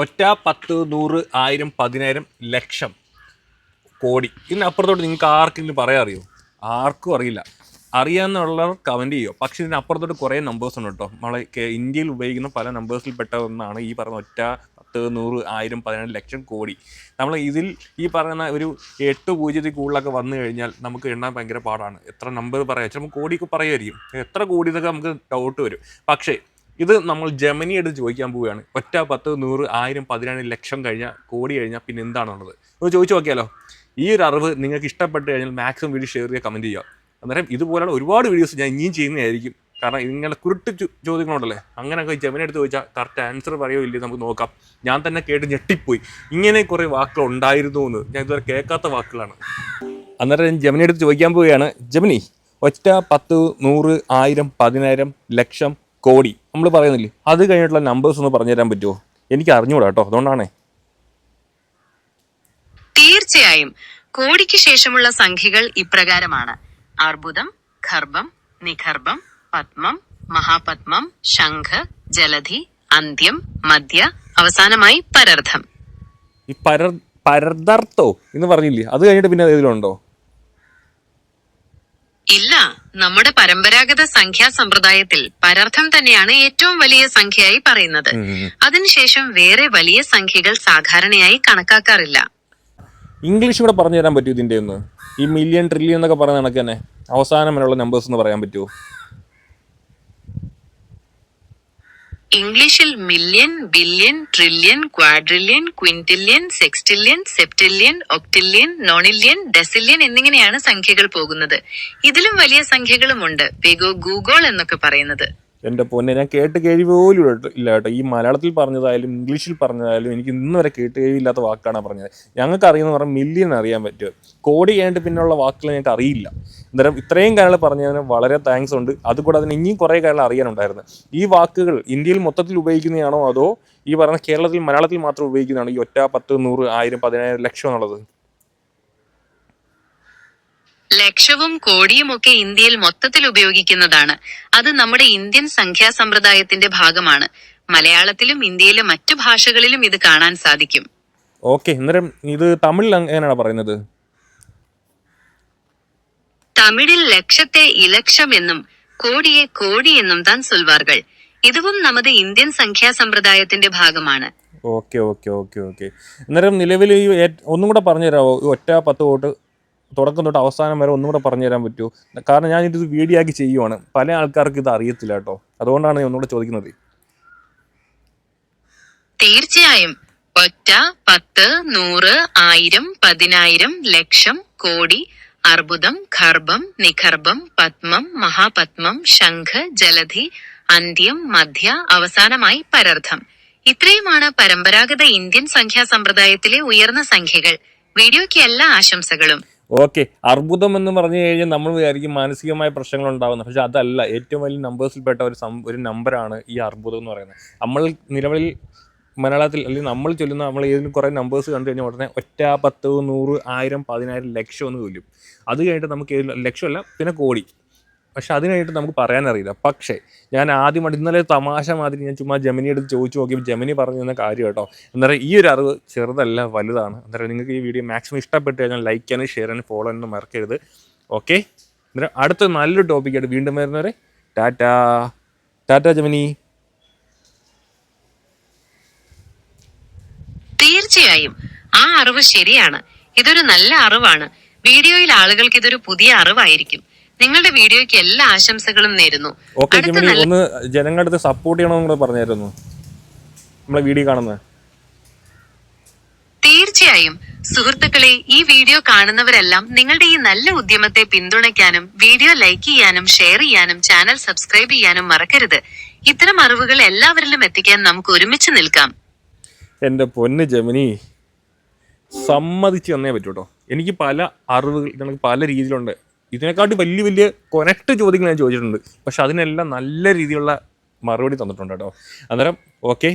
ഒറ്റ 10, 100, 1000, 10000, ലക്ഷം, കോടി. ഇതിനപ്പുറത്തോട്ട് നിങ്ങൾക്ക് ആർക്കെങ്കിലും പറയാൻ അറിയോ? ആർക്കും അറിയില്ല. അറിയാമെന്നുള്ളവർ കമൻറ്റ് ചെയ്യുമോ? പക്ഷേ ഇതിനപ്പുറത്തോട്ട് കുറേ നമ്പേഴ്സ് ഉണ്ട് കേട്ടോ. നമ്മളെ ഇന്ത്യയിൽ ഉപയോഗിക്കുന്ന പല നമ്പേഴ്സിൽ പെട്ട ഒന്നാണ് ഈ പറഞ്ഞ ഒറ്റ 10, 100, 1000, 10000, ലക്ഷം, കോടി. നമ്മൾ ഇതിൽ ഈ പറയുന്ന ഒരു 8 പൂജ്യത്തിൽ കൂടുതലൊക്കെ വന്നു കഴിഞ്ഞാൽ നമുക്ക് എണ്ണാൻ ഭയങ്കര പാടാണ്. എത്ര നമ്പർ പറയാം, ചിലപ്പോൾ കോടിയൊക്കെ പറയുമായിരിക്കും. എത്ര കോടി എന്നൊക്കെ നമുക്ക് ഡൗട്ട് വരും. പക്ഷേ ഇത് നമ്മൾ ജെമിനി എടുത്ത് ചോദിക്കാൻ പോവുകയാണ്. ഒറ്റ 10, 100, 1000, 10000, ലക്ഷം കഴിഞ്ഞാൽ, കോടി കഴിഞ്ഞാൽ പിന്നെ എന്താണുള്ളത് ഒന്ന് ചോദിച്ചു നോക്കിയാലോ. ഈ ഒരു അറിവ് നിങ്ങൾക്ക് ഇഷ്ടപ്പെട്ട് കഴിഞ്ഞാൽ മാക്സിമം വീഡിയോ ഷെയർ ചെയ്യുക, കമൻറ്റ് ചെയ്യുക. അന്നേരം ഇതുപോലുള്ള ഒരുപാട് വീഡിയോസ് ഞാൻ ഇനിയും ചെയ്യുന്നതായിരിക്കും. കാരണം ഇങ്ങനെ കുരുട്ട് ചോദ്യങ്ങളുണ്ടല്ലേ, അങ്ങനെയൊക്കെ ജെമിനി എടുത്ത് ചോദിച്ചാൽ കറക്റ്റ് ആൻസർ പറയുമോ ഇല്ലേ നമുക്ക് നോക്കാം. ഞാൻ തന്നെ കേട്ട് ഞെട്ടിപ്പോയി. ഇങ്ങനെ കുറേ വാക്കുകൾ ഉണ്ടായിരുന്നു എന്ന് ഞാൻ ഇതുവരെ കേൾക്കാത്ത വാക്കുകളാണ്. അന്നേരം ഞാൻ ജെമിനി എടുത്ത് ചോദിക്കാൻ പോവുകയാണ്. ജെമിനി, ഒറ്റ 10, 100, 1000, 10000, ലക്ഷം, കോടി നമ്മൾ പറയുന്നില്ലേ, അത് കഴിഞ്ഞിട്ടുള്ള നമ്പേഴ്സ് ഒന്ന് പറഞ്ഞു തരാൻ പറ്റുമോ? എനിക്ക് അറിഞ്ഞൂടാ കേട്ടോ, അതുകൊണ്ടാണേ. തീർച്ചയായും. കോടിക്ക് ശേഷമുള്ള സംഖ്യകൾ ഇപ്രകാരമാണ്: അർബുദം, ഖർബം, നിഖർബം, പത്മം, മഹാപത്മം, ശംഖ്, ജലധി, അന്ത്യം, മധ്യ, അവസാനമായി പരർദ്ധം. ഈ പരദർത്ഥോ എന്ന് പറഞ്ഞില്ലേ, അത് കഴിഞ്ഞിട്ട് പിന്നെ ഏതിലുണ്ടോ? ഇല്ല, നമ്മുടെ പരമ്പരാഗത സംഖ്യാ സമ്പ്രദായത്തിൽ പരർത്ഥം തന്നെയാണ് ഏറ്റവും വലിയ സംഖ്യയായി പറയുന്നത്. അതിനുശേഷം വേറെ വലിയ സംഖ്യകൾ സാധാരണയായി കണക്കാക്കാറില്ല. ഇംഗ്ലീഷ് കൂടെ പറഞ്ഞു തരാൻ പറ്റുമോ ഇതിൻ്റെ ഒന്ന്? ഈ മില്യൺ, ട്രില്യൺ എന്നൊക്കെ പറയുന്ന കണക്ക് തന്നെ അവസാനം വരെയുള്ള നമ്പേഴ്സ് ഒന്ന് പറയാൻ പറ്റുമോ? ഇംഗ്ലീഷിൽ മില്യൺ, ബില്യൺ, ട്രില്യൺ, ക്വാഡ്രില്യൺ, ക്വിന്റില്യൺ, സെക്സ്റ്റില്യൺ, സെപ്റ്റില്യൺ, ഒക്ടില്യൺ, നോണില്യൺ, ഡെസില്യൺ എന്നിങ്ങനെയാണ് സംഖ്യകൾ പോകുന്നത്. ഇതിലും വലിയ സംഖ്യകളുമുണ്ട്, പെഗോ, ഗൂഗോൾ എന്നൊക്കെ പറയുന്നത്. എൻ്റെ പൊന്നെ, ഞാൻ കേട്ട് കേൾവി പോലും ഇല്ല കേട്ടോ. ഈ മലയാളത്തിൽ പറഞ്ഞതായാലും ഇംഗ്ലീഷിൽ പറഞ്ഞതായാലും എനിക്ക് ഇന്ന് വരെ കേട്ട് കേൾവിയില്ലാത്ത വാക്കാണ് പറഞ്ഞത്. ഞങ്ങൾക്ക് അറിയുന്ന പറഞ്ഞാൽ മില്യൺ അറിയാൻ പറ്റുമോ, കോടി കഴിഞ്ഞിട്ട് പിന്നെയുള്ള വാക്കുകൾ ഞങ്ങൾക്ക് അറിയില്ല. അന്നേരം ഇത്രയും കാര്യങ്ങൾ പറഞ്ഞതിന് വളരെ താങ്ക്സ് ഉണ്ട്. അതുകൂടാതെ അതിന് ഇനിയും കുറേ കാര്യങ്ങൾ അറിയാനുണ്ടായിരുന്നു. ഈ വാക്കുകൾ ഇന്ത്യയിൽ മൊത്തത്തിൽ ഉപയോഗിക്കുന്നതാണോ അതോ ഈ പറഞ്ഞ കേരളത്തിൽ മലയാളത്തിൽ മാത്രം ഉപയോഗിക്കുന്നതാണോ ഈ ഒറ്റ 10, 100, 1000, 10000, ലക്ഷം എന്നുള്ളത്? ലക്ഷവും കോടിയും ഒക്കെ ഇന്ത്യയിൽ മൊത്തത്തിൽ ഉപയോഗിക്കുന്നതാണ്. അത് നമ്മുടെ ഇന്ത്യൻ സംഖ്യാ സമ്പ്രദായത്തിന്റെ ഭാഗമാണ്. മലയാളത്തിലും ഇന്ത്യയിലെ മറ്റു ഭാഷകളിലും ഇത് കാണാൻ സാധിക്കും. ഓക്കെ, അന്നേരം ഇത് തമിഴിൽ എങ്ങനെയാണ് പറയുന്നത്? തമിഴിൽ ലക്ഷത്തെ ഇലക്ഷം എന്നും കോടിയെ കോടി എന്നും താൻ ചൊല്വാர்கள். ഇതും നമ്മുടെ ഇന്ത്യൻ സംഖ്യാ സമ്പ്രദായത്തിന്റെ ഭാഗമാണ്. ഓക്കെ ഓക്കെ ഓക്കെ ഓക്കെ അന്നേരം നിലവിൽ ഈ ഒന്നും കൂടെ പറഞ്ഞു തരാമോ? ഒറ്റ 10 തൊട്ട് തുടക്കം തൊട്ട് അവസാനം വരെ ഒന്നും കൂടെ പറഞ്ഞു തരാൻ പറ്റുമോ? കാരണം ഞാൻ ഇത് വീഡിയോ ആക്കി ചെയ്യുവാണ്, പല ആൾക്കാർക്ക് ഇത് അറിയത്തില്ല കേട്ടോ, അതുകൊണ്ടാണ് ഞാൻ ഒന്നുകൂടെ ചോദിക്കുന്നത്. തീർച്ചയായും. ഒറ്റ, 10, 100, 1000, 10000, ലക്ഷം, കോടി, അർബുദം, ഖർബം, നിഖർബം, പത്മം, മഹാപത്മം, ശംഖ്, ജലധി, അന്ത്യം, മധ്യ, അവസാനമായി പരർദ്ധം. ഇത്രയുമാണ് പരമ്പരാഗത ഇന്ത്യൻ സംഖ്യാ സമ്പ്രദായത്തിലെ ഉയർന്ന സംഖ്യകൾ. വീഡിയോയ്ക്ക് എല്ലാ ആശംസകളും. ഓക്കെ, അർബുദം എന്ന് പറഞ്ഞു കഴിഞ്ഞാൽ നമ്മൾ വിചാരിക്കും മാനസികമായ പ്രശ്നങ്ങൾ ഉണ്ടാകുന്നത്, പക്ഷെ അതല്ല. ഏറ്റവും വലിയ നമ്പേഴ്സിൽപ്പെട്ട ഒരു നമ്പറാണ് ഈ അർബുദം എന്ന് പറയുന്നത്. നമ്മൾ നിലവിൽ മലയാളത്തിൽ അല്ലെങ്കിൽ നമ്മൾ ചൊല്ലുന്ന നമ്മൾ ഏതെങ്കിലും കുറേ നമ്പേഴ്സ് കണ്ടു കഴിഞ്ഞാൽ ഉടനെ ഒറ്റ 10, 100, 1000, 10000, ലക്ഷം എന്ന് ചൊല്ലും. അത് കഴിഞ്ഞിട്ട് നമുക്ക് ലക്ഷമല്ല പിന്നെ കോടി, പക്ഷെ അത് കഴിഞ്ഞിട്ട് നമുക്ക് പറയാനറിയില്ല. പക്ഷേ ഞാൻ ആദ്യമായിട്ട് ഇന്നലെ തമാശ മാതിരി ഞാൻ ചുമ്മാ ജെമിനി എടുത്ത് ചോദിച്ചു നോക്കിയപ്പോൾ ജെമിനി പറഞ്ഞു തന്ന കാര്യം കേട്ടോ. അന്നേരം ഈ ഒരു അറിവ് ചെറുതല്ല, വലുതാണ്. അന്നേരം നിങ്ങൾക്ക് ഈ വീഡിയോ മാക്സിമം ഇഷ്ടപ്പെട്ട് കഴിഞ്ഞാൽ ലൈക്ക് ചെയ്യാനും ഷെയർ ചെയ്യാനും ഫോളോ ചെയ്യാനും മറക്കരുത്. ഓക്കെ, അന്നേരം അടുത്ത നല്ലൊരു ടോപ്പിക്കായിട്ട് വീണ്ടും വരുന്നവരെ ടാറ്റാ. ടാറ്റാ ജെമിനി. തീർച്ചയായും ആ അറിവ് ശരിയാണ്. ഇതൊരു നല്ല അറിവാണ്. വീഡിയോയിൽ ആളുകൾക്ക് ഇതൊരു പുതിയ അറിവായിരിക്കും. നിങ്ങളുടെ വീഡിയോയ്ക്ക് എല്ലാ ആശംസകളും നേരുന്നു. ഓക്കെ ജെമിനി, ഒന്ന് ജനങ്ങളുടെ അടുത്ത് സപ്പോർട്ട് ചെയ്യണമെന്ന് പറഞ്ഞായിരുന്നു നമ്മളെ വീഡിയോ കാണുന്നത്. തീർച്ചയായും സുഹൃത്തുക്കളെ, ഈ വീഡിയോ കാണുന്നവരെല്ലാം നിങ്ങളുടെ ഈ നല്ല ഉദ്യമത്തെ പിന്തുണയ്ക്കാനും വീഡിയോ ലൈക്ക് ചെയ്യാനും ഷെയർ ചെയ്യാനും ചാനൽ സബ്സ്ക്രൈബ് ചെയ്യാനും മറക്കരുത്. ഇത്തരം അറിവുകൾ എല്ലാവരിലും എത്തിക്കാൻ നമുക്ക് ഒരുമിച്ച് നിൽക്കാം. എൻ്റെ പൊന്ന് ജെമിനി, സമ്മതിച്ച് തന്നേ പറ്റൂ കേട്ടോ. എനിക്ക് പല അറിവുകൾ എനിക്ക് പല രീതിയിലുണ്ട്. ഇതിനെക്കാട്ടി വലിയ വലിയ കൊനക്ട് ചോദ്യങ്ങൾ ഞാൻ ചോദിച്ചിട്ടുണ്ട്, പക്ഷെ അതിനെല്ലാം നല്ല രീതിയിലുള്ള മറുപടി തന്നിട്ടുണ്ട് കേട്ടോ. അന്നേരം ഓക്കെ.